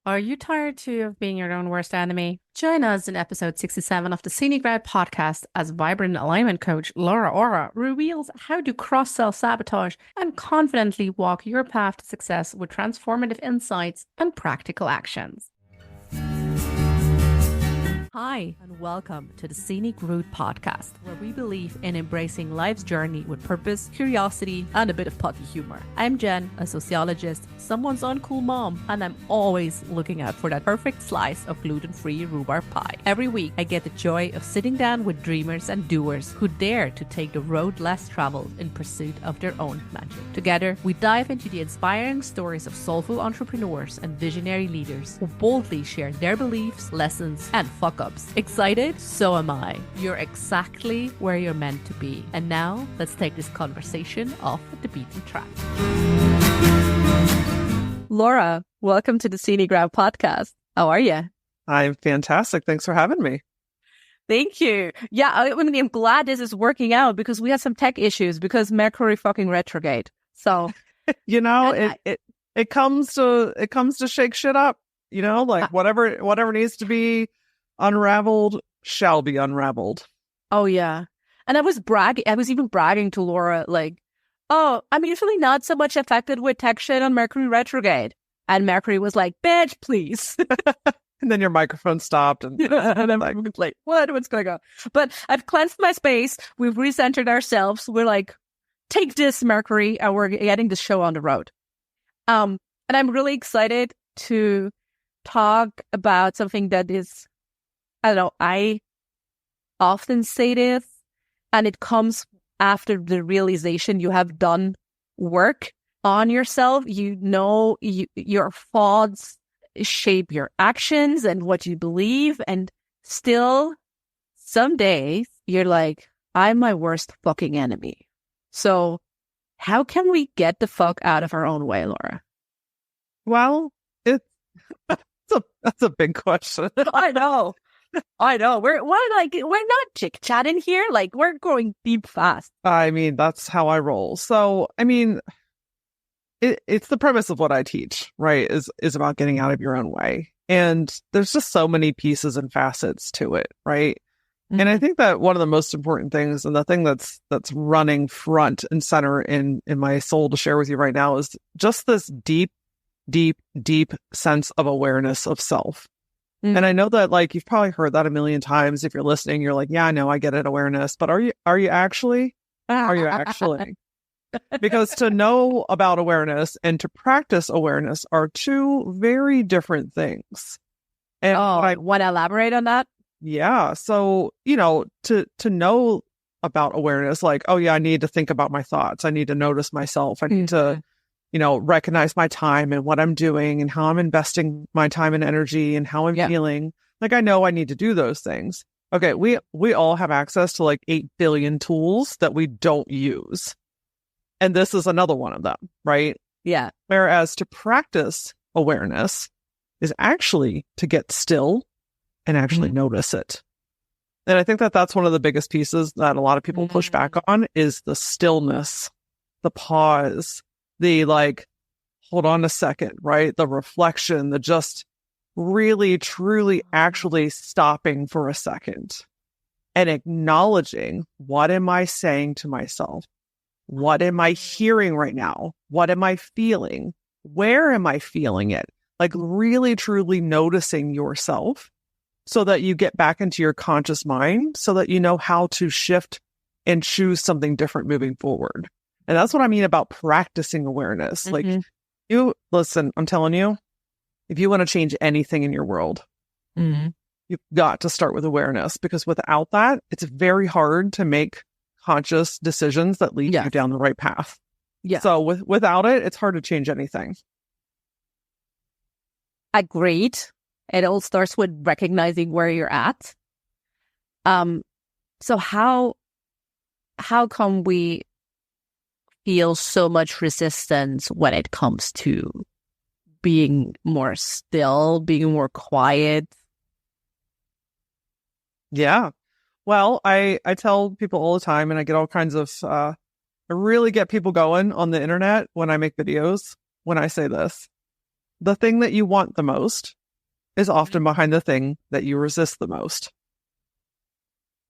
Are you tired too of being your own worst enemy? Join us in episode 67 of the Scenic Route podcast as vibrant alignment coach LauraAura reveals how to cross self-sabotage and confidently walk your path to success with transformative insights and practical actions. Hi, and welcome to the Scenic Route podcast, where we believe in embracing life's journey with purpose, curiosity, and a bit of pucky humor. I'm Jen, a sociologist, someone's uncool mom, and I'm always looking out for that perfect slice of gluten-free rhubarb pie. Every week, I get the joy of sitting down with dreamers and doers who dare to take the road less traveled in pursuit of their own magic. Together, we dive into the inspiring stories of soulful entrepreneurs and visionary leaders who boldly share their beliefs, lessons, and fuck-ups. Excited? So am I. You're exactly where you're meant to be. And now, let's take this conversation off the beaten track. Laura, welcome to the Scenic Route podcast. How are you? I'm fantastic. Thanks for having me. Thank you. Yeah, I'm glad this is working out because we had some tech issues because Mercury fucking retrograde. So, it comes to shake shit up. Whatever needs to be unraveled shall be unraveled. Oh yeah, and I was even bragging to Laura oh, I'm usually not so much affected with tech shit on Mercury retrograde. And Mercury was like, bitch, please. And then your microphone stopped. And I'm like, what's going on? But I've cleansed my space. We've recentered ourselves. We're like, take this, Mercury. And we're getting the show on the road. And I'm really excited to talk about something that is, I don't know, I often say this, and it comes after the realization you have done work on yourself. Your thoughts shape your actions and what you believe. And still, some days you're like, I'm my worst fucking enemy. So how can we get the fuck out of our own way, Laura? Well, that's a big question. I know. We're not chit-chatting here. Like, we're going deep fast. I mean, that's how I roll. So, I mean, it's the premise of what I teach, right? Is about getting out of your own way. And there's just so many pieces and facets to it, right? Mm-hmm. And I think that one of the most important things, and the thing that's running front and center in my soul to share with you right now, is just this deep sense of awareness of self. Mm. And I know that you've probably heard that a million times. If you're listening, you're like, yeah, I know, I get it, awareness. But are you actually? Are you actually? Because to know about awareness and to practice awareness are two very different things. And want to elaborate on that? Yeah. So, to know about awareness, oh yeah, I need to think about my thoughts. I need to notice myself. I need to recognize my time and what I'm doing and how I'm investing my time and energy and how I'm feeling. I know I need to do those things. Okay. We all have access to 8 billion tools that we don't use. And this is another one of them, right? Yeah. Whereas to practice awareness is actually to get still and actually notice it. And I think that that's one of the biggest pieces that a lot of people push back on is the stillness, the pause, the hold on a second, right? The reflection, the just really, truly, actually stopping for a second and acknowledging, what am I saying to myself? What am I hearing right now? What am I feeling? Where am I feeling it? Really, truly noticing yourself so that you get back into your conscious mind so that you know how to shift and choose something different moving forward. And that's what I mean about practicing awareness. Mm-hmm. Listen, I'm telling you, if you want to change anything in your world, you've got to start with awareness, because without that, it's very hard to make conscious decisions that lead you down the right path. Yeah. So without it, it's hard to change anything. Agreed. It all starts with recognizing where you're at. So how come we feel so much resistance when it comes to being more still, being more quiet? Yeah. Well, I tell people all the time, and I get all kinds of, I really get people going on the internet when I make videos, when I say this. The thing that you want the most is often behind the thing that you resist the most.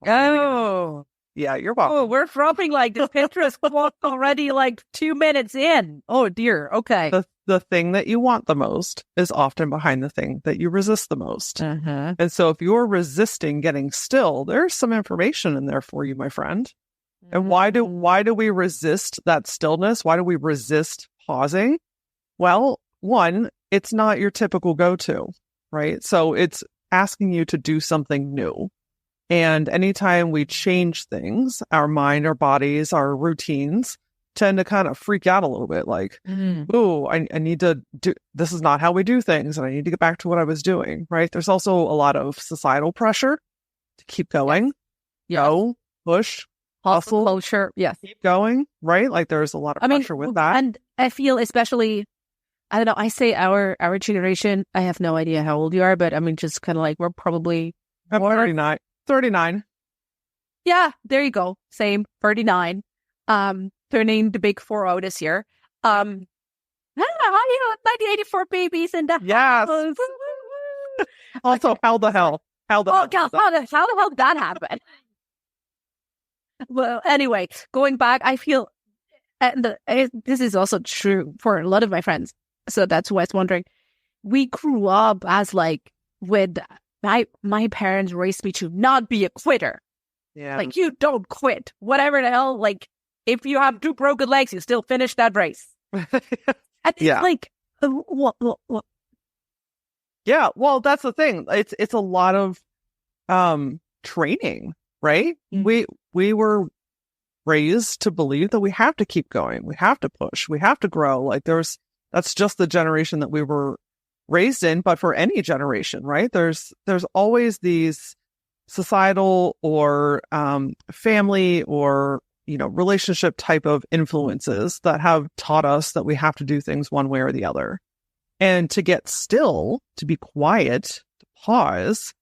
Oh. Yeah, you're welcome. Oh, we're dropping like the Pinterest quote already like 2 minutes in. Oh dear. Okay. The thing that you want the most is often behind the thing that you resist the most. And so if you're resisting getting still, there's some information in there for you, my friend. And why do we resist that stillness? Why do we resist pausing? Well, one, it's not your typical go-to, right? So it's asking you to do something new. And anytime we change things, our mind, our bodies, our routines tend to kind of freak out a little bit. Like, oh, I need to do, this is not how we do things. And I need to get back to what I was doing, right? There's also a lot of societal pressure to keep going. Yes. Go, push, hustle, culture. Yes. keep going, right? Like there's a lot of pressure with that. And I feel especially, I don't know, I say our generation, I have no idea how old you are, but I mean, just kind of like, we're probably I'm 39. 39. Yeah, there you go. Same, 39. Turning the big 40 this year. 1984 babies in the Yes. house. Also, how the hell? God, how the hell did that happen? Well, anyway, going back, I feel, and this is also true for a lot of my friends. So that's why I was wondering. We grew up as like with my parents raised me to not be a quitter. Yeah. Like, you don't quit. Whatever the hell, like, if you have 2 broken legs, you still finish that race. And it's like, what? Yeah, well, that's the thing. It's a lot of training, right? We were raised to believe that we have to keep going. We have to push. We have to grow. Like that's just the generation that we were raised in, but for any generation, right? There's always these societal or family or relationship type of influences that have taught us that we have to do things one way or the other. And to get still, to be quiet, to pause,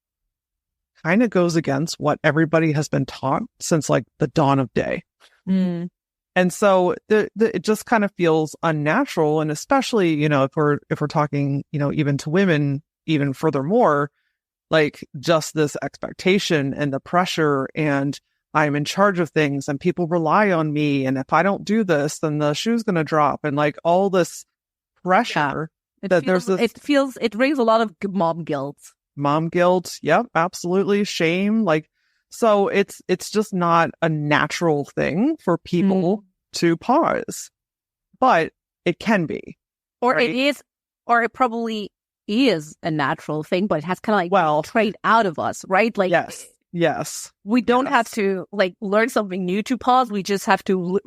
kind of goes against what everybody has been taught since like the dawn of day. And so it just kind of feels unnatural. And especially, if we're talking, even to women, even furthermore, like just this expectation and the pressure, and I'm in charge of things and people rely on me. And if I don't do this, then the shoe's going to drop, and like all this pressure it brings a lot of mom guilt. Mom guilt. Yep, absolutely. Shame. Like, so it's just not a natural thing for people to pause, but it can be. Or right? It is, or it probably is a natural thing, but it has kind of like trained out of us, right? Like, yes. We don't have to like learn something new to pause. We just have to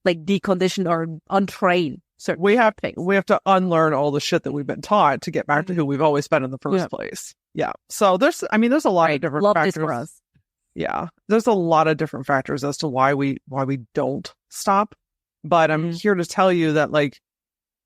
like decondition or untrain certain things. We have to unlearn all the shit that we've been taught to get back to who we've always been in the first place. Yeah. So there's a lot of different factors. This for us. Yeah. There's a lot of different factors as to why we don't stop. But I'm here to tell you that, like,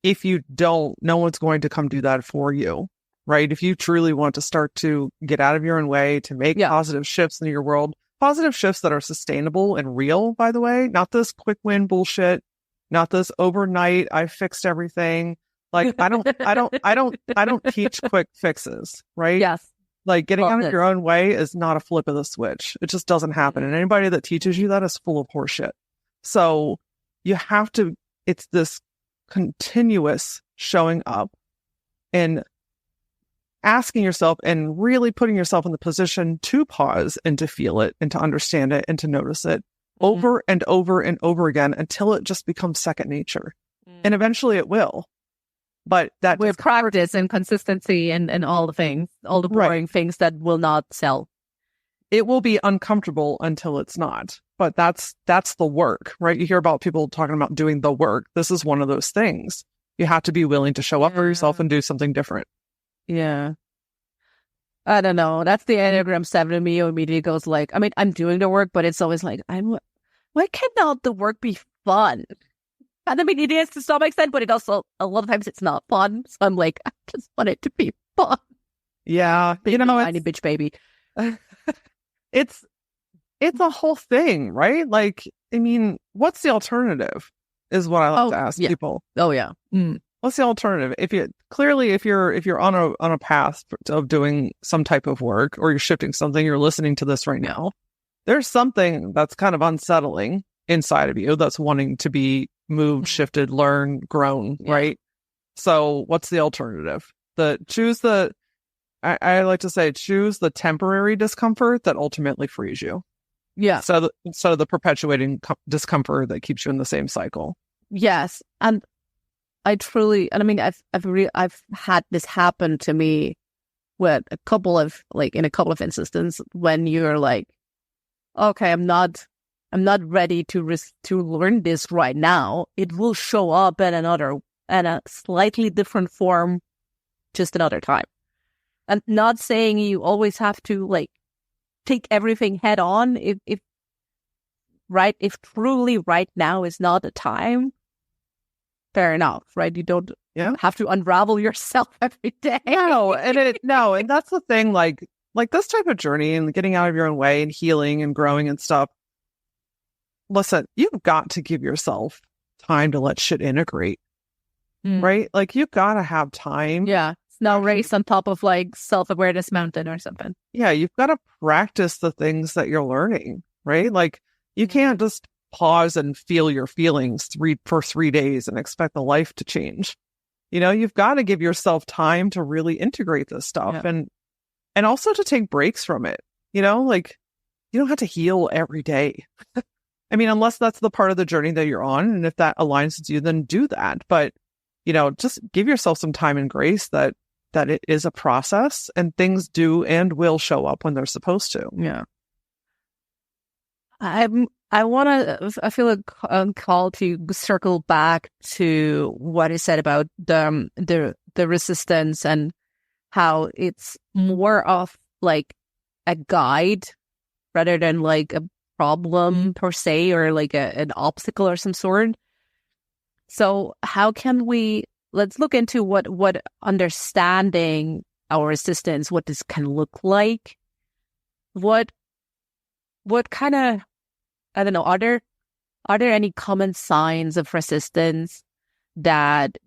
if you don't, no one's going to come do that for you, right? If you truly want to start to get out of your own way, to make positive shifts in your world, positive shifts that are sustainable and real, by the way, not this quick win bullshit, not this overnight, I fixed everything. Like, I don't teach quick fixes, right? Yes. Like, getting out of your own way is not a flip of the switch. It just doesn't happen. And anybody that teaches you that is full of horseshit. So you have to, it's this continuous showing up and asking yourself and really putting yourself in the position to pause and to feel it and to understand it and to notice it over and over and over again until it just becomes second nature. And eventually it will. But that with practice and consistency and all the things, all the boring things that will not sell. It will be uncomfortable until it's not. But that's the work, right? You hear about people talking about doing the work. This is one of those things. You have to be willing to show up for yourself and do something different. Yeah. I don't know. That's the Enneagram 7 in me. Immediately goes like, I mean, I'm doing the work, but it's always like, why cannot the work be fun? And I mean, it is to some extent, but it also, a lot of times it's not fun. So I'm like, I just want it to be fun. Yeah. Tiny bitch baby. It's a whole thing, right? Like, I mean, what's the alternative is what I like to ask people. Oh, yeah. What's the alternative? If you're on a path of doing some type of work, or you're shifting something, you're listening to this right now, there's something that's kind of unsettling inside of you that's wanting to be moved, shifted, learned, grown, right? So what's the alternative? I like to say, choose the temporary discomfort that ultimately frees you. Yeah. So instead of the perpetuating discomfort that keeps you in the same cycle. Yes. And I mean, I've had this happen to me with in a couple of instances when you're like, okay, I'm not ready to learn this right now. It will show up in a slightly different form, just another time. And not saying you always have to like take everything head on. If truly right now is not the time, fair enough, right? You don't have to unravel yourself every day. And that's the thing. Like this type of journey and getting out of your own way and healing and growing and stuff. Listen, you've got to give yourself time to let shit integrate, right? Like you've got to have time. Yeah. It's no race on top of like self-awareness mountain or something. Yeah. You've got to practice the things that you're learning, right? Like you can't just pause and feel your feelings for 3 days and expect the life to change. You've got to give yourself time to really integrate this stuff and also to take breaks from it. Like you don't have to heal every day. I mean, unless that's the part of the journey that you're on. And if that aligns with you, then do that. But, just give yourself some time and grace that it is a process and things do and will show up when they're supposed to. Yeah. I feel a call to circle back to what I said about the resistance and how it's more of like a guide rather than like a problem per se, or like an obstacle or some sort. So how can let's look into what understanding our resistance, what this can look like. What kind of, I don't know, are there any common signs of resistance that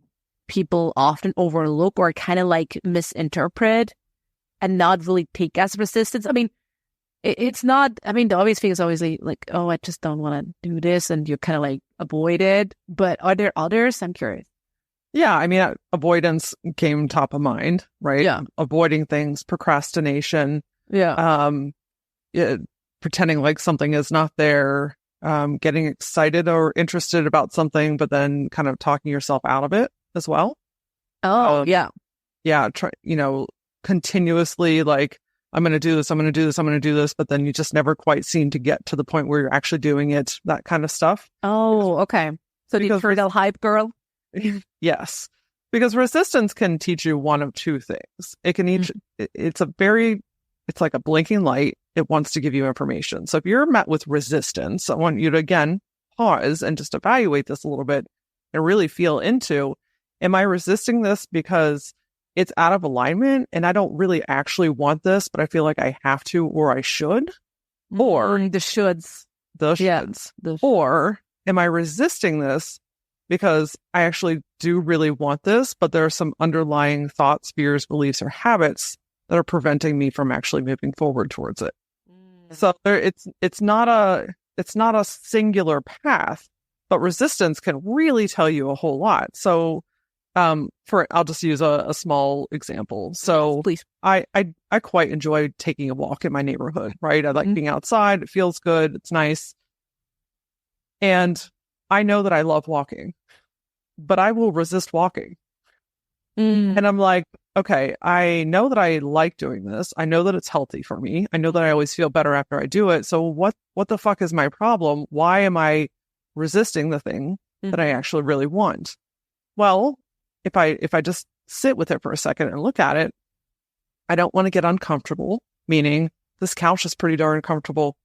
people often overlook or kind of like misinterpret and not really take as resistance? I mean, it's not, I mean, the obvious thing is always like, oh, I just don't want to do this, and you kind of like avoid it. But are there others? I'm curious. Yeah, I mean, avoidance came top of mind, right? Yeah. Avoiding things, procrastination. Yeah. Pretending like something is not there, getting excited or interested about something, but then kind of talking yourself out of it as well. Oh, yeah. Yeah, continuously like, I'm going to do this, I'm going to do this, I'm going to do this, but then you just never quite seem to get to the point where you're actually doing it, that kind of stuff. Oh, okay. So the turtle hype girl? Yes. Because resistance can teach you one of two things. It can it's like a blinking light. It wants to give you information. So if you're met with resistance, I want you to, again, pause and just evaluate this a little bit and really feel into, am I resisting this because it's out of alignment and I don't really actually want this, but I feel like I have to or I should? Or the shoulds. Or am I resisting this because I actually do really want this, but there are some underlying thoughts, fears, beliefs, or habits that are preventing me from actually moving forward towards it. So it's not a singular path, but resistance can really tell you a whole lot. So I'll just use a small example. So please. I quite enjoy taking a walk in my neighborhood, right? I like being outside. It feels good. It's nice. And I know that I love walking, but I will resist walking. And I'm like, okay, I know that I like doing this. I know that it's healthy for me. I know that I always feel better after I do it. So what the fuck is my problem? Why am I resisting the thing that I actually really want? Well, if I just sit with it for a second and look at it, I don't want to get uncomfortable, meaning this couch is pretty darn comfortable.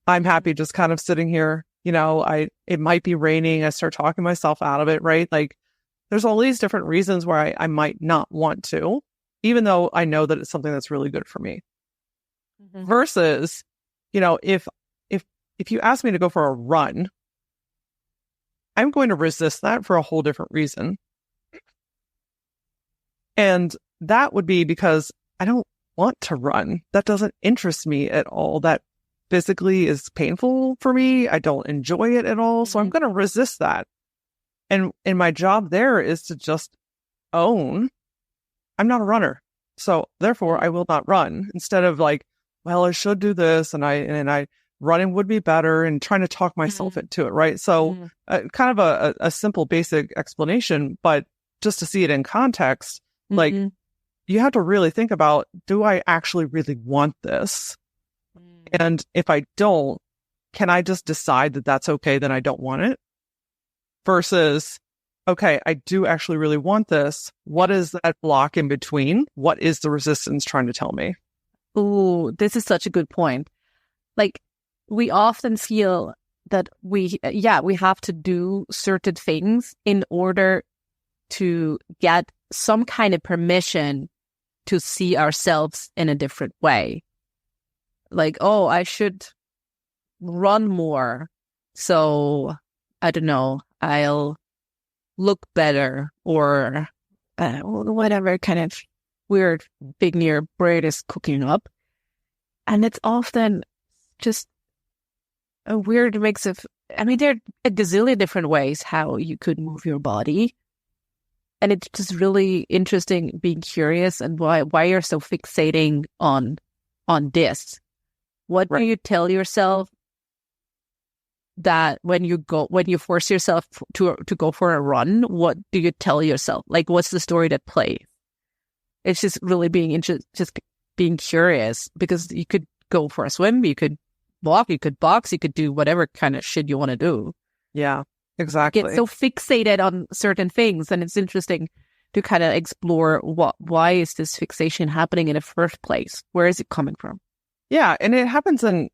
I'm happy just kind of sitting here. It might be raining. I start talking myself out of it, right? Like there's all these different reasons where I might not want to, even though I know that it's something that's really good for me. Versus, if you ask me to go for a run, I'm going to resist that for a whole different reason. And that would be because I don't want to run. That doesn't interest me at all. That physically is painful for me. I don't enjoy it at all. So I'm going to resist that. And my job there is to just own, I'm not a runner. So therefore I will not run, instead of like, well, I should do this. And I running would be better, and trying to talk myself into it. Right. So kind of a simple, basic explanation, but just to see it in context, like you have to really think about, do I actually really want this? And if I don't, can I just decide that that's okay, then I don't want it? Versus, okay, I do actually really want this. What is that block in between? What is the resistance trying to tell me? Ooh, this is such a good point. Like, we often feel that we have to do certain things in order to get some kind of permission to see ourselves in a different way. Like, oh, I should run more, so I don't know, I'll look better, or whatever kind of weird thing your brain is cooking up. And it's often just a weird mix of, I mean, there are a gazillion different ways how you could move your body. And it's just really interesting being curious, and why you're so fixating on this. What do you tell yourself that when you force yourself to go for a run, what do you tell yourself? Like, what's the story that plays? It's just really just being curious, because you could go for a swim, you could walk, you could box, you could do whatever kind of shit you want to do. Yeah, exactly. Get so fixated on certain things, and it's interesting to kind of explore why is this fixation happening in the first place? Where is it coming from? Yeah, and it happens in,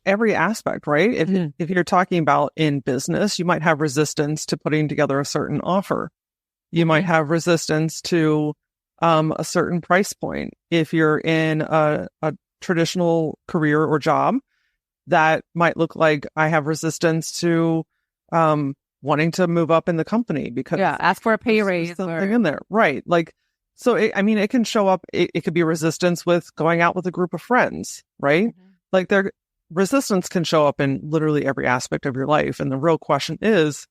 every aspect, right? If you're talking about in business, you might have resistance to putting together a certain offer. You might have resistance to a certain price point. If you're in a traditional career or job, that might look like I have resistance to wanting to move up in the company, because ask for a pay raise, something in there, right? Like, so it can show up. It could be resistance with going out with a group of friends, right? Like, resistance can show up in literally every aspect of your life. And the real question is,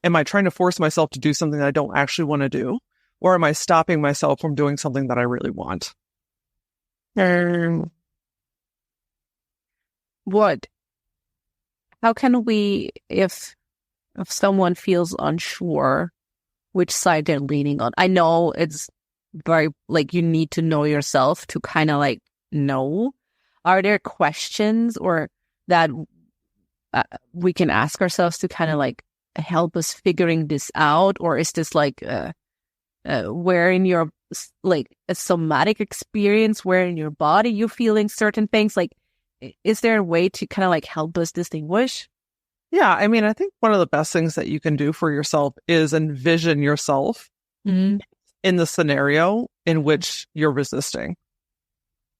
am I trying to force myself to do something that I don't actually want to do? Or am I stopping myself from doing something that I really want? How can we, if someone feels unsure which side they're leaning on? I know it's very, like, you need to know yourself to kind of like know. Are there questions or that we can ask ourselves to kind of like help us figuring this out? Or is this like where in your, like, a somatic experience, where in your body you're feeling certain things? Like, is there a way to kind of like help us distinguish? Yeah, I mean, I think one of the best things that you can do for yourself is envision yourself in the scenario in which you're resisting.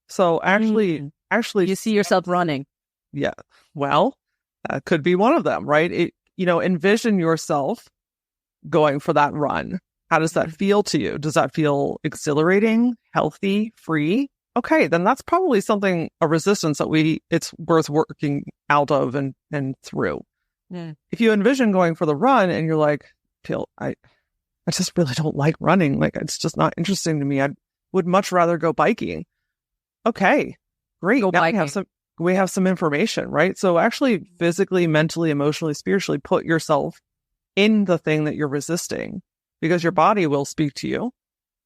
So actually, you see yourself running. Yeah. Well, that could be one of them, right? Envision yourself going for that run. How does that feel to you? Does that feel exhilarating, healthy, free? Okay, then that's probably a resistance that it's worth working out of and through. If you envision going for the run and you're like, I just really don't like running. Like, it's just not interesting to me. I would much rather go biking. Okay, great. Now we have some information, right? So actually physically, mentally, emotionally, spiritually put yourself in the thing that you're resisting, because your body will speak to you.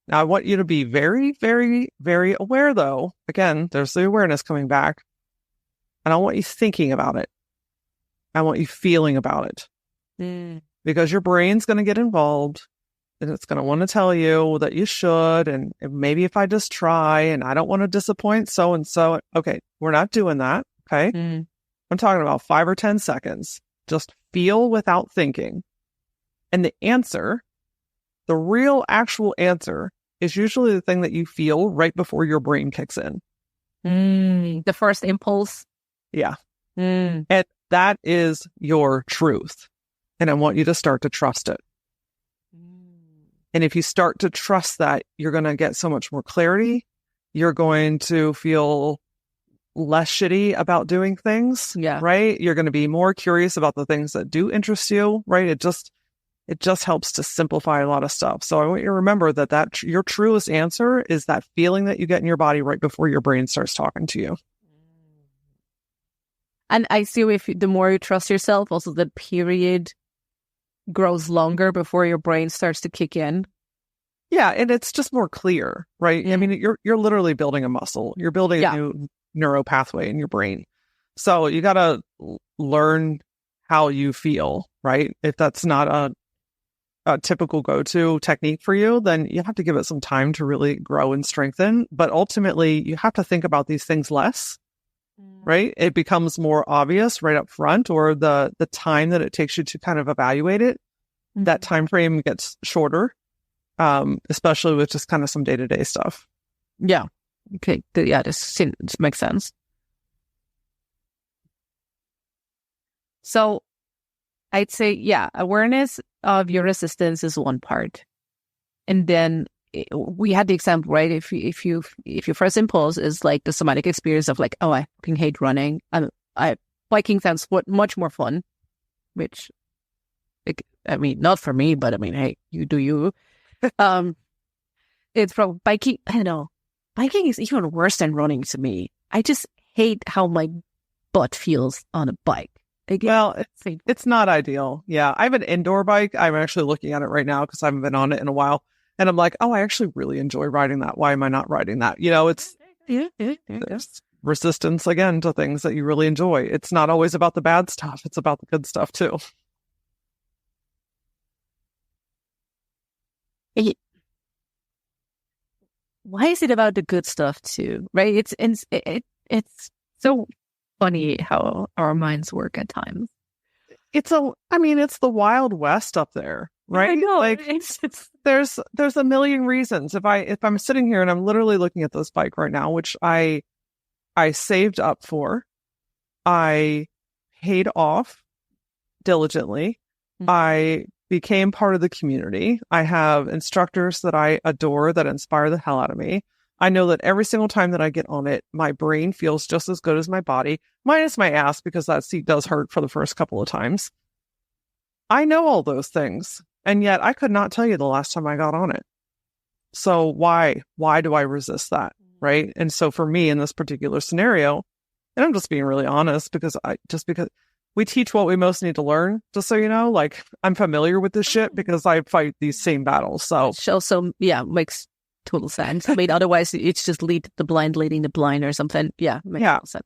Now, I want you to be very, very, very aware, though. Again, there's the awareness coming back. And I want you thinking about it. I want you feeling about it. Because your brain's going to get involved, and it's going to want to tell you that you should, and maybe if I just try, and I don't want to disappoint so-and-so. Okay, we're not doing that. Okay. I'm talking about 5 or 10 seconds. Just feel without thinking. And the answer, the real actual answer, is usually the thing that you feel right before your brain kicks in. The first impulse. Yeah. And that is your truth. And I want you to start to trust it. And if you start to trust that, you're going to get so much more clarity. You're going to feel less shitty about doing things, right? You're going to be more curious about the things that do interest you, right? It just helps to simplify a lot of stuff. So I want you to remember that your truest answer is that feeling that you get in your body right before your brain starts talking to you. And I see if the more you trust yourself, also the period grows longer before your brain starts to kick in. Yeah, and it's just more clear, right? I mean, you're literally building a muscle. You're building a new neuro pathway in your brain. So you got to learn how you feel, right? If that's not a typical go-to technique for you, then you have to give it some time to really grow and strengthen. But ultimately, you have to think about these things less, right? It becomes more obvious right up front, or the time that it takes you to kind of evaluate it, that time frame gets shorter, especially with just kind of some day-to-day stuff. Yeah. Okay. Yeah, this makes sense. So I'd say, awareness of your resistance is one part. And then we had the example, right? If your first impulse is like the somatic experience of like, oh, I fucking hate running. Biking sounds much more fun, which, I mean, not for me, but I mean, hey, you do you. It's from biking. I don't know. Biking is even worse than running to me. I just hate how my butt feels on a bike. Well, it's not ideal. Yeah. I have an indoor bike. I'm actually looking at it right now because I haven't been on it in a while. And I'm like, oh, I actually really enjoy riding that. Why am I not riding that? You know, it's resistance again to things that you really enjoy. It's not always about the bad stuff. It's about the good stuff too. Why is it about the good stuff too? Right? It's so funny how our minds work at times. It's the Wild West up there, right? I know. Like there's a million reasons. If I'm sitting here and I'm literally looking at this bike right now, which I saved up for, I paid off diligently. I became part of the community. I have instructors that I adore that inspire the hell out of me. I know that every single time that I get on it, my brain feels just as good as my body, minus my ass, because that seat does hurt for the first couple of times. I know all those things, and yet I could not tell you the last time I got on it. So why do I resist that, right? And so for me in this particular scenario, and I'm just being really honest because we teach what we most need to learn, just so you know, like I'm familiar with this shit because I fight these same battles. So makes total sense. I mean, otherwise it's just lead the blind leading the blind or something. Yeah, makes total sense.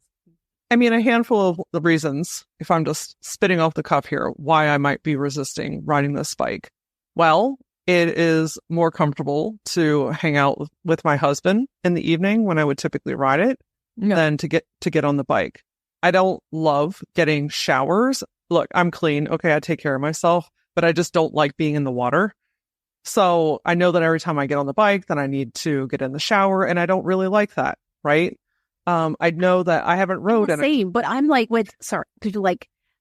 I mean, a handful of the reasons, if I'm just spitting off the cuff here, why I might be resisting riding this bike. Well, it is more comfortable to hang out with my husband in the evening when I would typically ride it than to get on the bike. I don't love getting showers. Look, I'm clean. Okay, I take care of myself, but I just don't like being in the water. So I know that every time I get on the bike, then I need to get in the shower, and I don't really like that, right? I know that I haven't rode. Same, but I'm like,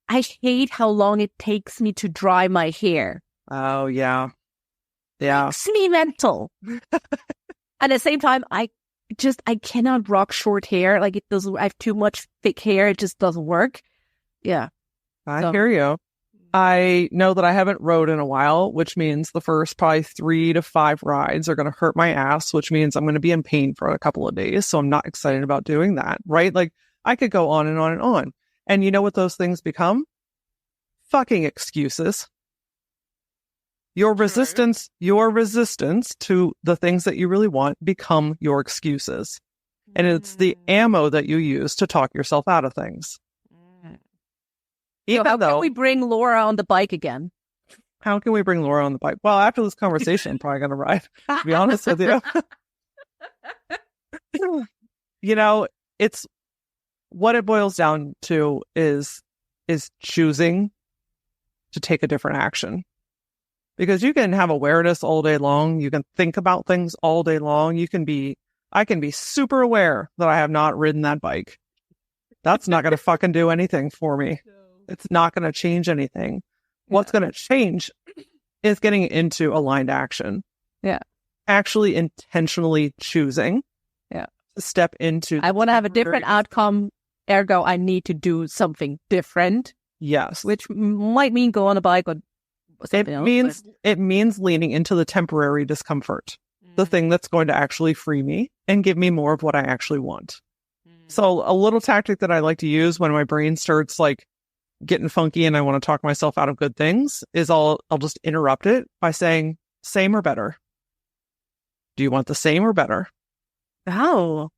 I hate how long it takes me to dry my hair. Oh, yeah. Makes me mental. At the same time, I cannot rock short hair. Like, it doesn't, I have too much thick hair. It just doesn't work. Yeah. I hear you. I know that I haven't rode in a while, which means the first probably 3 to 5 rides are going to hurt my ass, which means I'm going to be in pain for a couple of days. So I'm not excited about doing that, right? Like, I could go on and on and on. And you know what those things become? Fucking excuses. Your resistance to the things that you really want become your excuses. And it's the ammo that you use to talk yourself out of things. So how can we bring Laura on the bike again? How can we bring Laura on the bike? Well, after this conversation, I'm probably going to ride, to be honest with you. You know, it's what it boils down to is choosing to take a different action. Because you can have awareness all day long. You can think about things all day long. I can be super aware that I have not ridden that bike. That's not going to fucking do anything for me. It's not going to change anything. What's going to change is getting into aligned action. Yeah. Actually intentionally choosing to step into. I want to have a different outcome. Ergo, I need to do something different. Yes. Which might mean go on a bike or something else. It means leaning into the temporary discomfort, the thing that's going to actually free me and give me more of what I actually want. So a little tactic that I like to use when my brain starts like getting funky and I want to talk myself out of good things is I'll just interrupt it by saying same or better. Do you want the same or better? Oh.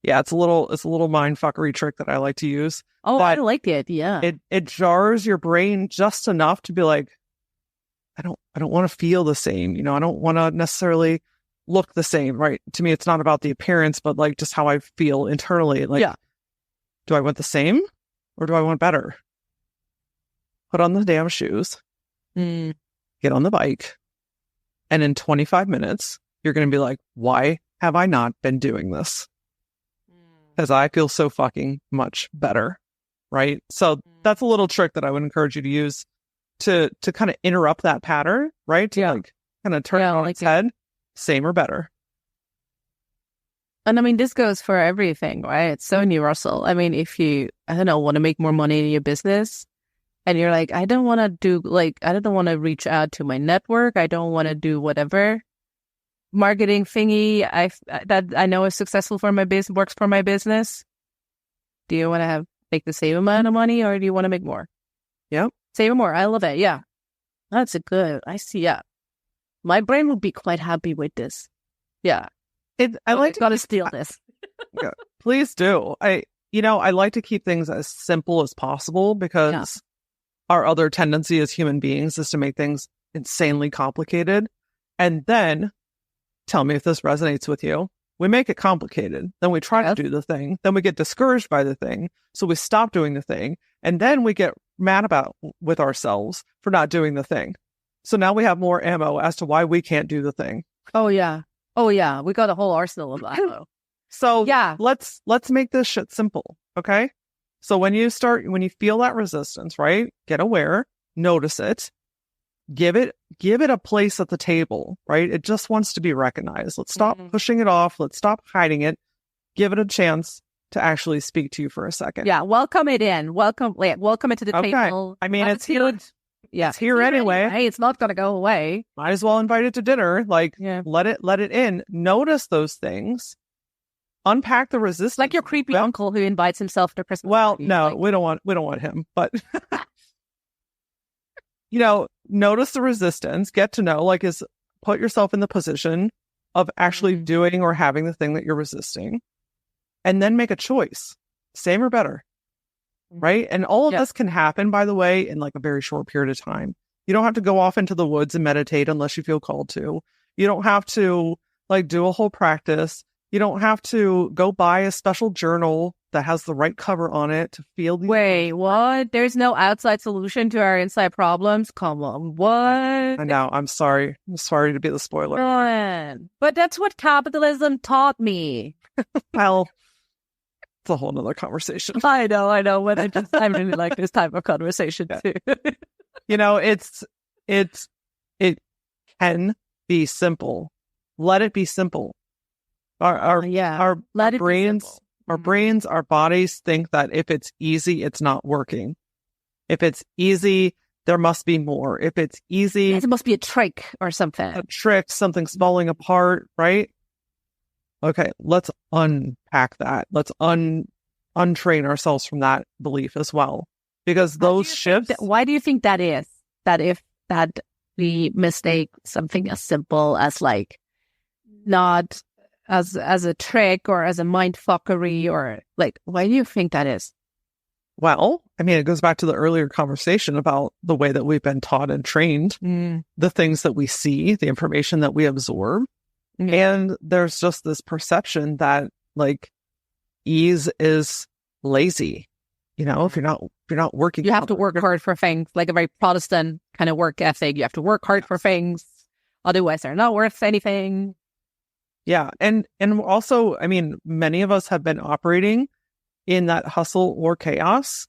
Yeah, it's a little mind fuckery trick that I like to use. Oh, I like it. Yeah. It jars your brain just enough to be like, I don't want to feel the same. I don't want to necessarily look the same, right? To me, it's not about the appearance, but like just how I feel internally. Like, do I want the same or do I want better? Put on the damn shoes, get on the bike. And in 25 minutes, you're going to be like, why have I not been doing this? Because I feel so fucking much better, right? So that's a little trick that I would encourage you to use to kind of interrupt that pattern, right? To like kind of turn it on its head, same or better. And I mean, this goes for everything, right? It's so universal. I mean, if you, I don't know, want to make more money in your business and you're like, I don't want to reach out to my network. I don't want to do whatever marketing thingy that I know is successful for my business, works for my business. Do you want to make the same amount of money or do you want to make more? Yep. Save more. I love it. Yeah. That's a good, I see. Yeah. My brain would be quite happy with this. Yeah. I gotta steal this. Yeah, please do. I like to keep things as simple as possible because our other tendency as human beings is to make things insanely complicated. And then tell me if this resonates with you. We make it complicated. Then we try to do the thing. Then we get discouraged by the thing. So we stop doing the thing. And then we get mad with ourselves for not doing the thing. So now we have more ammo as to why we can't do the thing. Oh, yeah. Oh, yeah. We got a whole arsenal of ammo. So let's make this shit simple. Okay. So when you feel that resistance, right? Get aware, notice it, give it a place at the table, right? It just wants to be recognized. Let's stop pushing it off. Let's stop hiding it. Give it a chance to actually speak to you for a second. Yeah. Welcome it in. Welcome it to the table. I mean, it's here. Yeah. It's here anyway. Hey, it's not going to go away. Might as well invite it to dinner. Like, let it in. Notice those things. Unpack the resistance. Like your creepy uncle who invites himself to Christmas. Well, no, we don't want him. But notice the resistance. Get to know, put yourself in the position of actually doing or having the thing that you're resisting, and then make a choice, same or better. Right. And all of this can happen, by the way, in like a very short period of time. You don't have to go off into the woods and meditate unless you feel called to. You don't have to do a whole practice. You don't have to go buy a special journal that has the right cover on it to feel these. Wait, what? There's no outside solution to our inside problems? Come on, what? I know. I'm sorry. I'm sorry to be the spoiler. Man. But that's what capitalism taught me. Well, it's a whole nother conversation. I know. But I really like this type of conversation too. It can be simple. Let it be simple. Our brains, our bodies think that if it's easy, it's not working. If it's easy, there must be more. If it's easy, it must be a trick or something. A trick, something's falling apart, right? Okay, let's unpack that. Let's untrain ourselves from that belief as well. Because those shifts... Why do you think that is? That we mistake something as simple as not as a trick or as a mind fuckery or why do you think that is? Well, I mean, it goes back to the earlier conversation about the way that we've been taught and trained, the things that we see, the information that we absorb. And there's just this perception that ease is lazy. If you're not working, you have to work hard for things, like a very Protestant kind of work ethic. You have to work hard for things. Otherwise, they're not worth anything. Yeah. And also, I mean, many of us have been operating in that hustle or chaos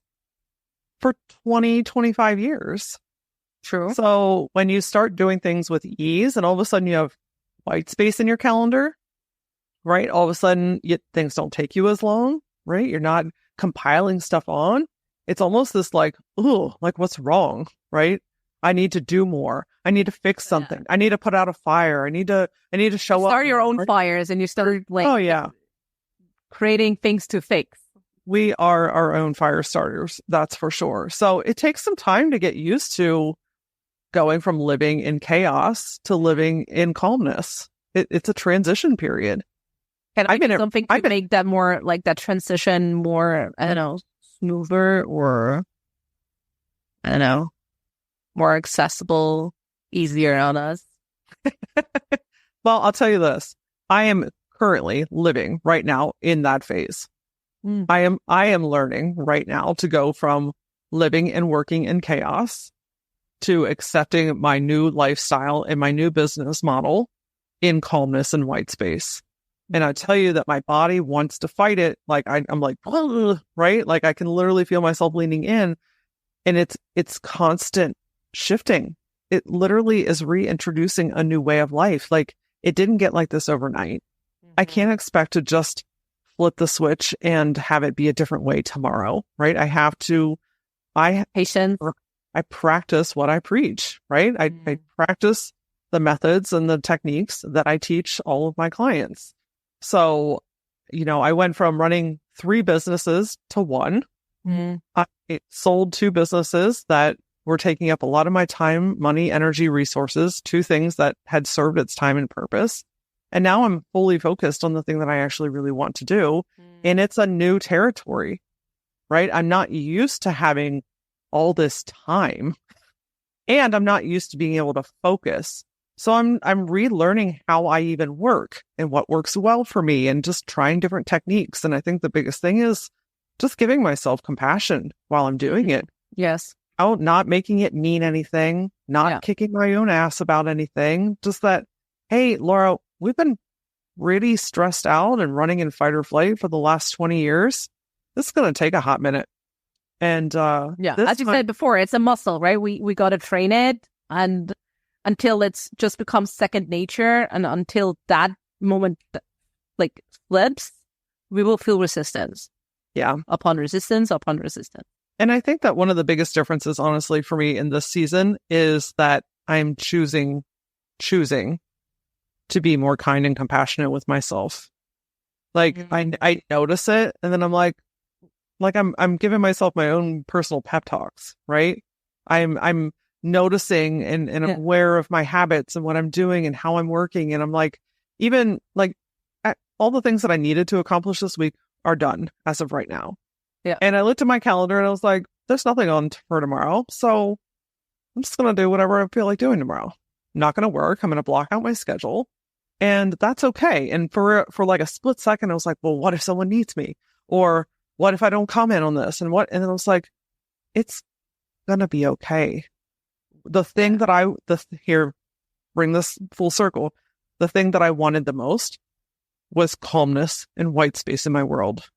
for 20, 25 years. True. So when you start doing things with ease and all of a sudden you have white space in your calendar, right? All of a sudden things don't take you as long, right? You're not compiling stuff on. It's almost this like, ooh, like what's wrong, right? I need to do more. I need to fix something. I need to put out a fire. I need to show up. Start your own fires and you start creating things to fix. We are our own fire starters. That's for sure. So it takes some time to get used to going from living in chaos to living in calmness. It's a transition period. And I think something to make that more like that transition more, I don't know, smoother or I don't know, more accessible, easier on us. Well, I'll tell you this. I am currently living right now in that phase. I am learning right now to go from living and working in chaos to accepting my new lifestyle and my new business model in calmness and white space. And I tell you that my body wants to fight it. Like I'm like, right? Like I can literally feel myself leaning in, and it's constant shifting. It literally is reintroducing a new way of life. Like it didn't get like this overnight. I can't expect to just flip the switch and have it be a different way tomorrow, right? Patience. I practice what I preach, right? I practice the methods and the techniques that I teach all of my clients. So, I went from running 3 businesses to 1. I sold 2 businesses that were taking up a lot of my time, money, energy, resources, 2 things that had served its time and purpose. And now I'm fully focused on the thing that I actually really want to do. And it's a new territory, right? I'm not used to having all this time, and I'm not used to being able to focus. So I'm relearning how I even work and what works well for me and just trying different techniques. And I think the biggest thing is just giving myself compassion while I'm doing it. Yes. Not making it mean anything, not kicking my own ass about anything. Just that, hey, Laura, we've been really stressed out and running in fight or flight for the last 20 years. This is going to take a hot minute. And as you said before, it's a muscle, right? We got to train it, and until it's just becomes second nature, and until that moment like flips, we will feel resistance. Yeah. Upon resistance. And I think that one of the biggest differences, honestly, for me in this season is that I'm choosing to be more kind and compassionate with myself. Like I notice it, and then I'm like I'm giving myself my own personal pep talks, right? I'm noticing and I'm aware of my habits and what I'm doing and how I'm working. And I'm like, even like all the things that I needed to accomplish this week are done as of right now. Yeah. And I looked at my calendar and I was like, there's nothing on for tomorrow. So I'm just going to do whatever I feel like doing tomorrow. I'm not going to work. I'm going to block out my schedule, and that's okay. And for like a split second, I was like, well, what if someone needs me? Or what if I don't comment on this? And then I was like, it's going to be okay. The thing that here, bring this full circle. The thing that I wanted the most was calmness and white space in my world.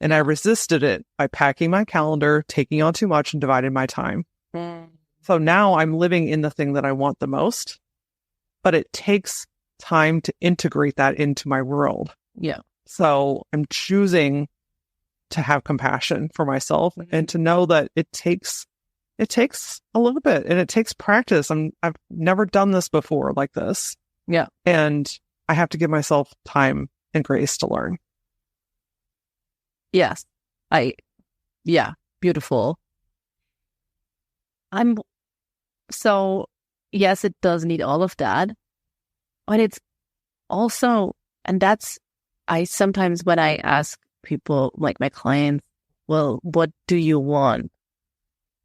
And I resisted it by packing my calendar, taking on too much, and dividing my time. So now I'm living in the thing that I want the most, but it takes time to integrate that into my world. Yeah. So I'm choosing to have compassion for myself and to know that it takes a little bit, and it takes practice. I've never done this before like this. Yeah. And I have to give myself time and grace to learn. Yes. Beautiful. Yes, it does need all of that, but it's also, and I sometimes when I ask people, like my clients, well, what do you want?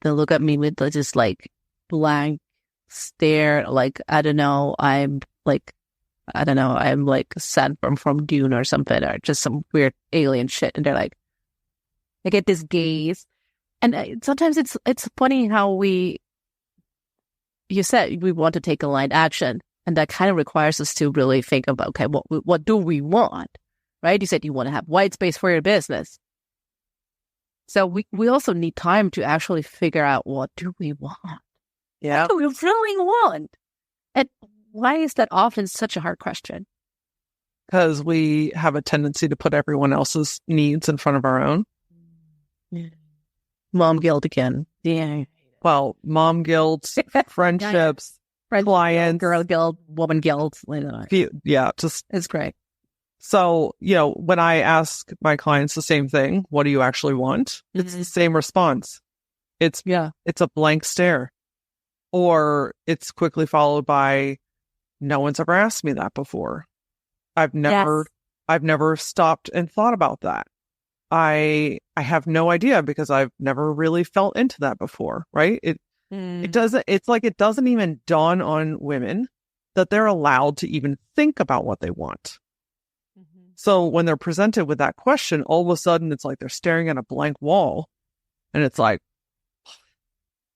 They'll look at me with just like blank stare, like, I don't know, I'm like sent from Dune or something, or just some weird alien shit. And they're like, I get this gaze. And sometimes it's funny how you said we want to take aligned action. And that kind of requires us to really think about, okay, what do we want? Right? You said you want to have white space for your business. So we also need time to actually figure out, what do we want? Yeah. What do we really want? And why is that often such a hard question? Because we have a tendency to put everyone else's needs in front of our own. Yeah. Mom guilt again. Yeah. Well, mom guilt, friendships, clients, girl guilt, woman guilt. Yeah, just it's great. So, when I ask my clients the same thing, what do you actually want? It's the same response. It's a blank stare. Or it's quickly followed by, no one's ever asked me that before. I've never stopped and thought about that. I have no idea because I've never really felt into that before, right? It doesn't even dawn on women that they're allowed to even think about what they want. So when they're presented with that question, all of a sudden it's like they're staring at a blank wall and it's like,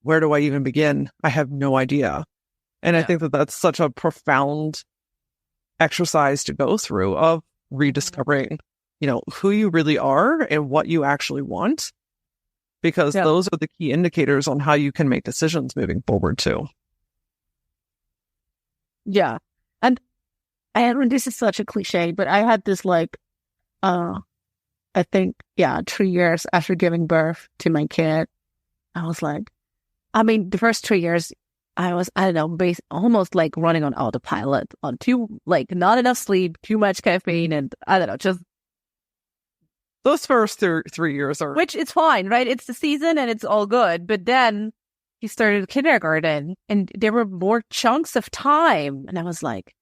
where do I even begin? I have no idea. And I think that that's such a profound exercise to go through of rediscovering, who you really are and what you actually want, because those are the key indicators on how you can make decisions moving forward too. Yeah. And this is such a cliche, but I had this I think, 3 years after giving birth to my kid, I was like, the first 3 years, I was, I don't know, almost like running on autopilot, on not enough sleep, too much caffeine, and I don't know, just. Those first 3 years are. Which it's fine, right? It's the season and it's all good. But then he started kindergarten and there were more chunks of time. And I was like,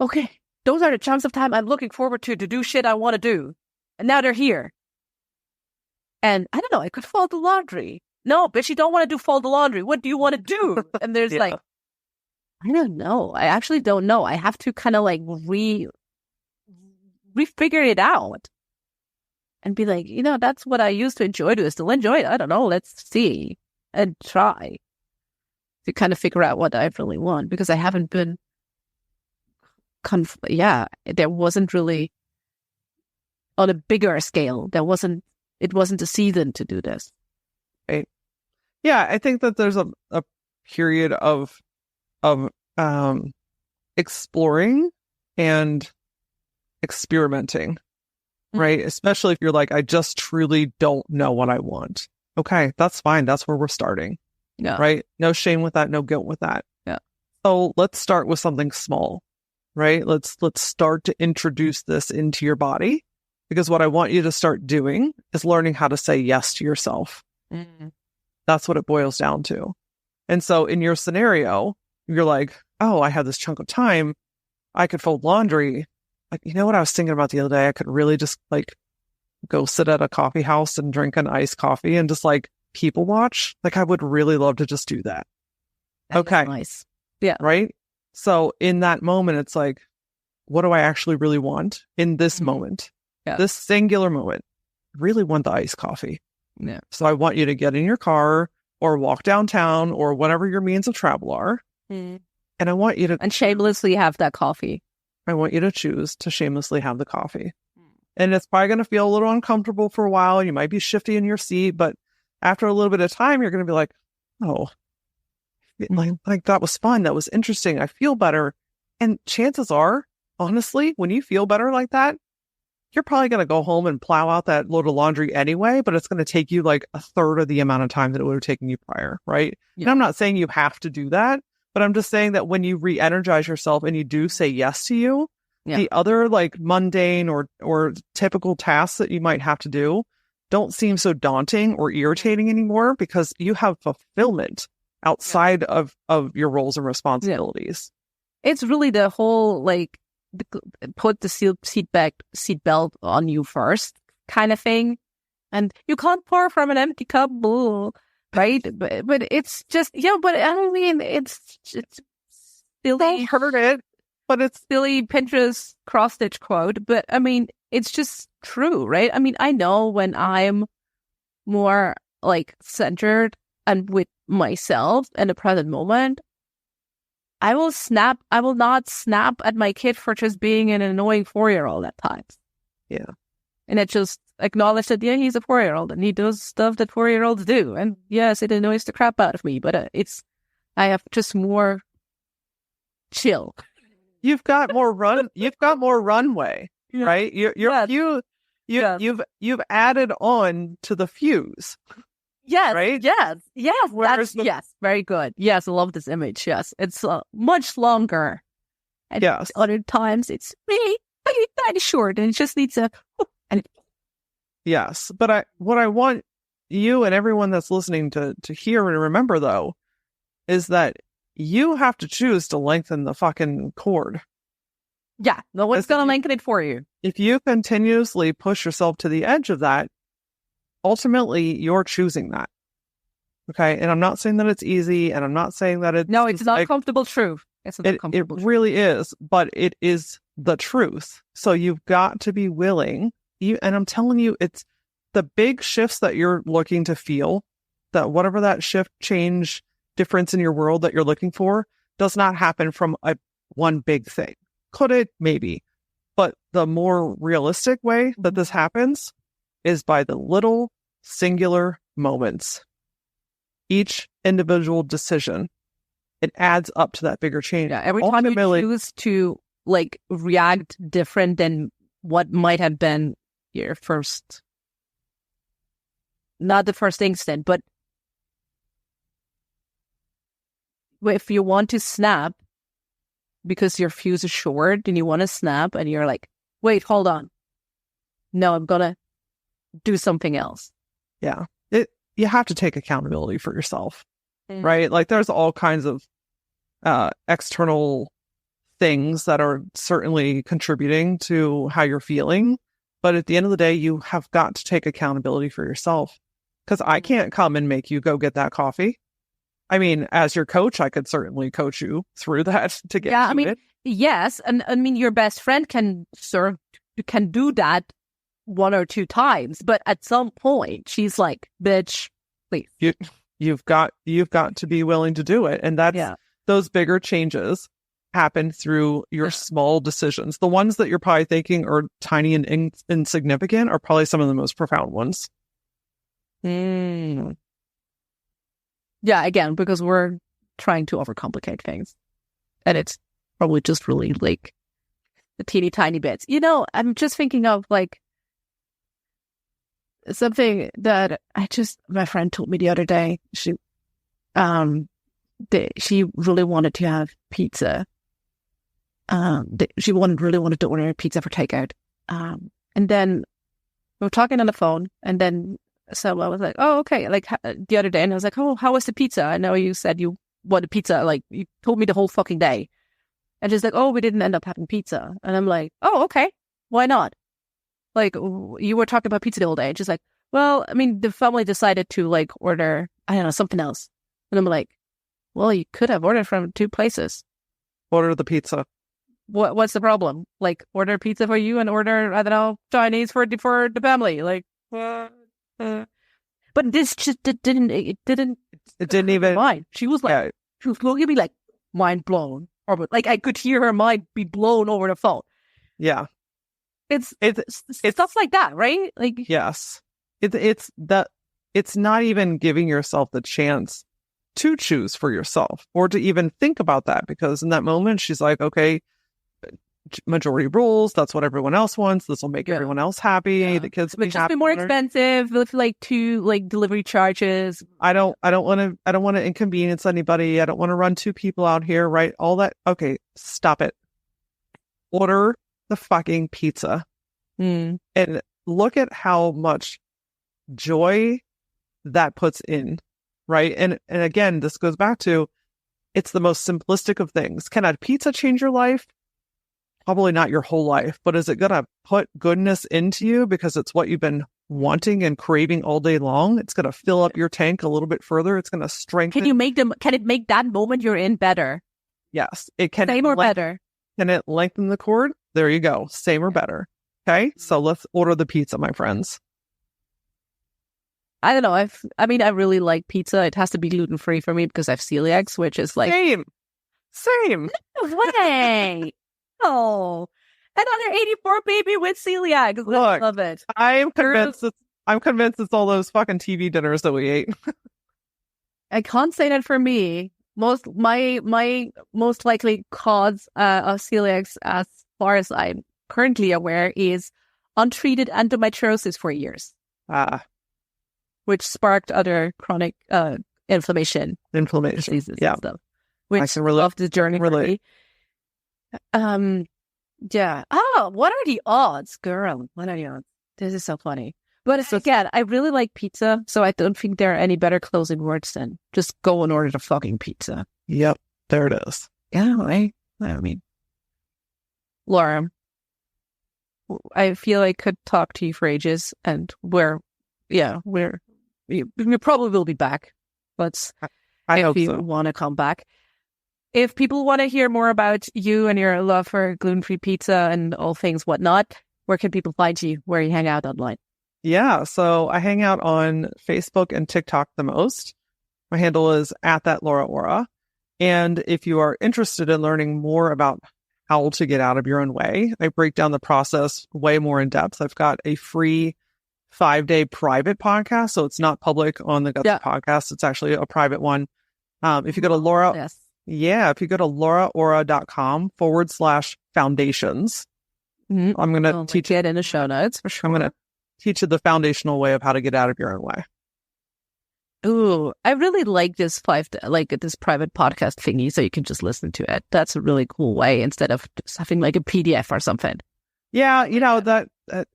okay, those are the chunks of time I'm looking forward to do shit I want to do. And now they're here. And I don't know, I could fold the laundry. No, bitch, you don't want to fold the laundry. What do you want to do? And there's I don't know. I actually don't know. I have to kind of refigure it out and be like, that's what I used to enjoy. Do I still enjoy it? I don't know. Let's see and try to kind of figure out what I really want, because I haven't been, there wasn't really on a bigger scale. It wasn't a season to do this. Right. Yeah, I think that there's a period of exploring and experimenting, right? Especially if you're like, I just truly don't know what I want. Okay, that's fine. That's where we're starting. Yeah. Right? No shame with that, no guilt with that. Yeah. So let's start with something small, right? Let's start to introduce this into your body, because what I want you to start doing is learning how to say yes to yourself. That's what it boils down to. And so in your scenario, you're like, oh, I have this chunk of time. I could fold laundry. Like, what I was thinking about the other day? I could really just go sit at a coffee house and drink an iced coffee and just people watch. I would really love to just do that. Okay. Nice. Yeah. Right. So in that moment, it's like, what do I actually really want in this moment? Yeah. This singular moment. I really want the iced coffee. Yeah. So I want you to get in your car or walk downtown or whatever your means of travel are. And I want you to... And shamelessly have that coffee. I want you to choose to shamelessly have the coffee. And it's probably going to feel a little uncomfortable for a while. You might be shifty in your seat, but after a little bit of time, you're going to be like, oh, that was fun. That was interesting. I feel better. And chances are, honestly, when you feel better like that, you're probably going to go home and plow out that load of laundry anyway, but it's going to take you a third of the amount of time that it would have taken you prior, right? Yeah. And I'm not saying you have to do that, but I'm just saying that when you re-energize yourself and you do say yes to you, the other mundane or typical tasks that you might have to do don't seem so daunting or irritating anymore, because you have fulfillment outside of your roles and responsibilities. Yeah. It's really the whole put the seat belt on you first kind of thing, and you can't pour from an empty cup, right? but it's just but I mean it's silly. They heard it, but it's silly Pinterest cross stitch quote. But I mean, it's just true, right? I mean, I know when I'm more centered and with myself in the present moment, I will not snap at my kid for just being an annoying 4-year-old at times. Yeah. And it just, acknowledge that, yeah, he's a 4-year-old and he does stuff that 4-year-olds do. And yes, it annoys the crap out of me, but I have just more chill. You've got more runway, right? You've added on to the fuse. Yes, right? Yes, yes, very good. Yes, I love this image. Yes, it's much longer. And yes. other times it's really, really tiny short and it just needs a... Yes, but what I want you and everyone that's listening to hear and remember, though, is that you have to choose to lengthen the fucking cord. Yeah, no one's going to lengthen it for you. If you continuously push yourself to the edge of that, ultimately, you're choosing that. Okay? And I'm not saying that it's easy, and I'm not saying that it's... No, it's not comfortable truth. It's not comfortable. It really is, but it is the truth. So you've got to be willing, and I'm telling you, it's the big shifts that you're looking to feel, that whatever that shift, change, difference in your world that you're looking for, does not happen from one big thing. Could it? Maybe. But the more realistic way that this happens is by the little singular moments. Each individual decision, it adds up to that bigger change. Yeah, every time you choose to react different than what might have been your first, not the first instant, but if you want to snap because your fuse is short and you want to snap and you're like, wait, hold on. No, I'm going to do something else. Yeah. You have to take accountability for yourself, right? Like there's all kinds of external things that are certainly contributing to how you're feeling. But at the end of the day, you have got to take accountability for yourself, because I can't come and make you go get that coffee. I mean, as your coach, I could certainly coach you through that to get to it. Yes. And I mean, your best friend can do that 1 or 2 times, but at some point she's like, bitch, please. You've got to be willing to do it. And that's those bigger changes happen through your small decisions. The ones that you're probably thinking are tiny and insignificant are probably some of the most profound ones. Yeah, again, because we're trying to overcomplicate things. And it's probably just really the teeny tiny bits. I'm just thinking of something that my friend told me the other day. She really wanted to have pizza. She really wanted to order pizza for takeout. And then we were talking on the phone, and then so I was like, oh, okay. The other day, and I was like, oh, how was the pizza? I know you said you wanted pizza. You told me the whole fucking day. And she's like, oh, we didn't end up having pizza. And I'm like, oh, okay. Why not? You were talking about pizza the whole day. And she's like, well, I mean, the family decided to order, I don't know, something else. And I'm like, well, you could have ordered from 2 places. Order the pizza. What's the problem? Order pizza for you and order, I don't know, Chinese for the family. But this just didn't even mind. She was she was looking at me mind blown, or I could hear her mind be blown over the phone. Yeah, it's stuff like that, right? Yes, it's that. It's not even giving yourself the chance to choose for yourself or to even think about that, because in that moment she's like, okay, majority rules. That's what everyone else wants. This will make everyone else happy. Yeah. The kids will just be more expensive with 2 delivery charges. I don't want to inconvenience anybody. I don't want to run 2 people out here. Right? All that. Okay, stop it. Order the fucking pizza, and look at how much joy that puts in. Right? And again, this goes back to, it's the most simplistic of things. Can a pizza change your life? Probably not your whole life, but is it going to put goodness into you because it's what you've been wanting and craving all day long? It's going to fill up your tank a little bit further. It's going to strengthen. Can it make that moment you're in better? Yes, it can. Same or better? Can it lengthen the cord? There you go. Same or better. Okay, so let's order the pizza, my friends. I don't know. I really like pizza. It has to be gluten-free for me because I have celiacs, which is Same. No way. Oh, Another 84 baby with celiac. Look, I love it. I'm convinced it's all those fucking TV dinners that we ate. I can't say that for me. My most likely cause of celiac, as far as I'm currently aware, is untreated endometriosis for years, which sparked other chronic inflammation diseases and stuff. Which I can relate. Of the journey relate. Yeah. Oh, what are the odds, girl? What are the odds? This is so funny. But again, I really like pizza, so I don't think there are any better closing words than just go and order the fucking pizza. Yep, there it is. Yeah, I mean, Laura, I feel I could talk to you for ages, and we probably will be back. But I hope if you so. Want to come back. If people want to hear more about you and your love for gluten-free pizza and all things whatnot, where can people find you? Where you hang out online? Yeah, so I hang out on Facebook and TikTok the most. My handle is @LauraAura. And if you are interested in learning more about how to get out of your own way, I break down the process way more in depth. I've got a free 5-day private podcast, so it's not public on the Guts podcast. It's actually a private one. If you go to if you go to LauraAura.com/foundations, I'm going to teach it in the show notes for sure. I'm going to teach you the foundational way of how to get out of your own way. Ooh, I really like this this private podcast thingy, so you can just listen to it. That's a really cool way instead of just having like a PDF or something. Yeah, that.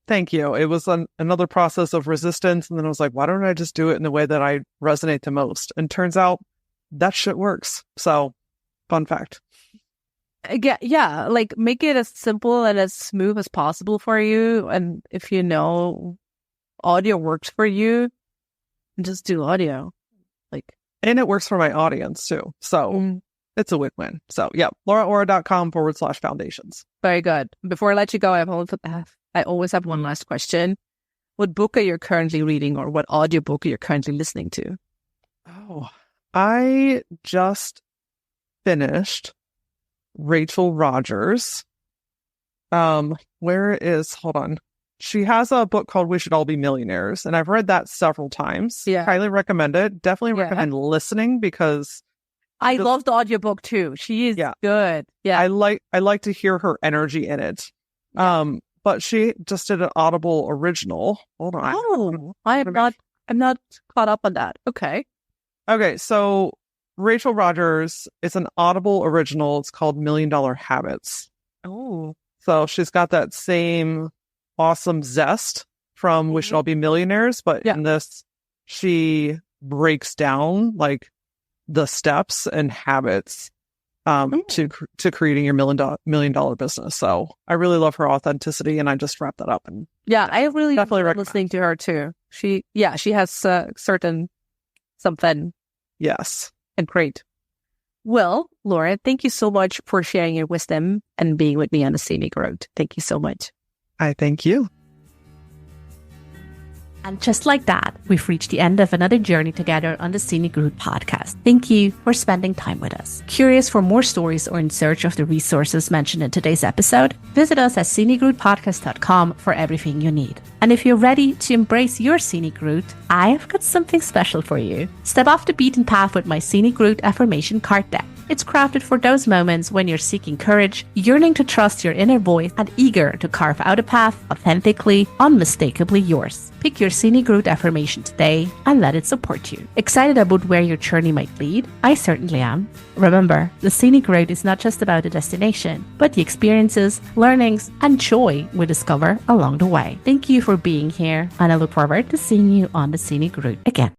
Thank you. It was another process of resistance, and then I was like, why don't I just do it in the way that I resonate the most? And turns out that shit works. So, fun fact. Yeah, like make it as simple and as smooth as possible for you. And if you know audio works for you, just do audio. And it works for my audience too. So it's a win-win. So yeah, LauraAura.com/foundations. Very good. Before I let you go, I always have one last question. What book are you currently reading, or what audiobook are you currently listening to? Oh, I just finished Rachel Rogers. Hold on. She has a book called We Should All Be Millionaires, and I've read that several times. Yeah. Highly recommend it. Definitely recommend listening, because I love the audiobook too. She is good. Yeah. I like to hear her energy in it. Yeah. But she just did an Audible original. Hold on. Oh, I'm not caught up on that. Okay. Okay, so Rachel Rogers is an Audible original. It's called $1 Million Habits. Oh. So she's got that same awesome zest from We Should All Be Millionaires, but in this, she breaks down like the steps and habits to creating your $1 million business. So I really love her authenticity, and I just wrapped that up. And I really definitely recommend listening to her too. She has certain something. Yes. And great. Well, Laura, thank you so much for sharing your wisdom and being with me on the Scenic Route. Thank you so much. I thank you. And just like that, we've reached the end of another journey together on the Scenic Route podcast. Thank you for spending time with us. Curious for more stories or in search of the resources mentioned in today's episode? Visit us at scenicroutepodcast.com for everything you need. And if you're ready to embrace your Scenic Route, I've got something special for you. Step off the beaten path with my Scenic Route affirmation card deck. It's crafted for those moments when you're seeking courage, yearning to trust your inner voice, and eager to carve out a path authentically, unmistakably yours. Pick your Scenic Route affirmation today and let it support you. Excited about where your journey might lead? I certainly am. Remember, the Scenic Route is not just about a destination, but the experiences, learnings, and joy we discover along the way. Thank you for being here, and I look forward to seeing you on the Scenic Route again.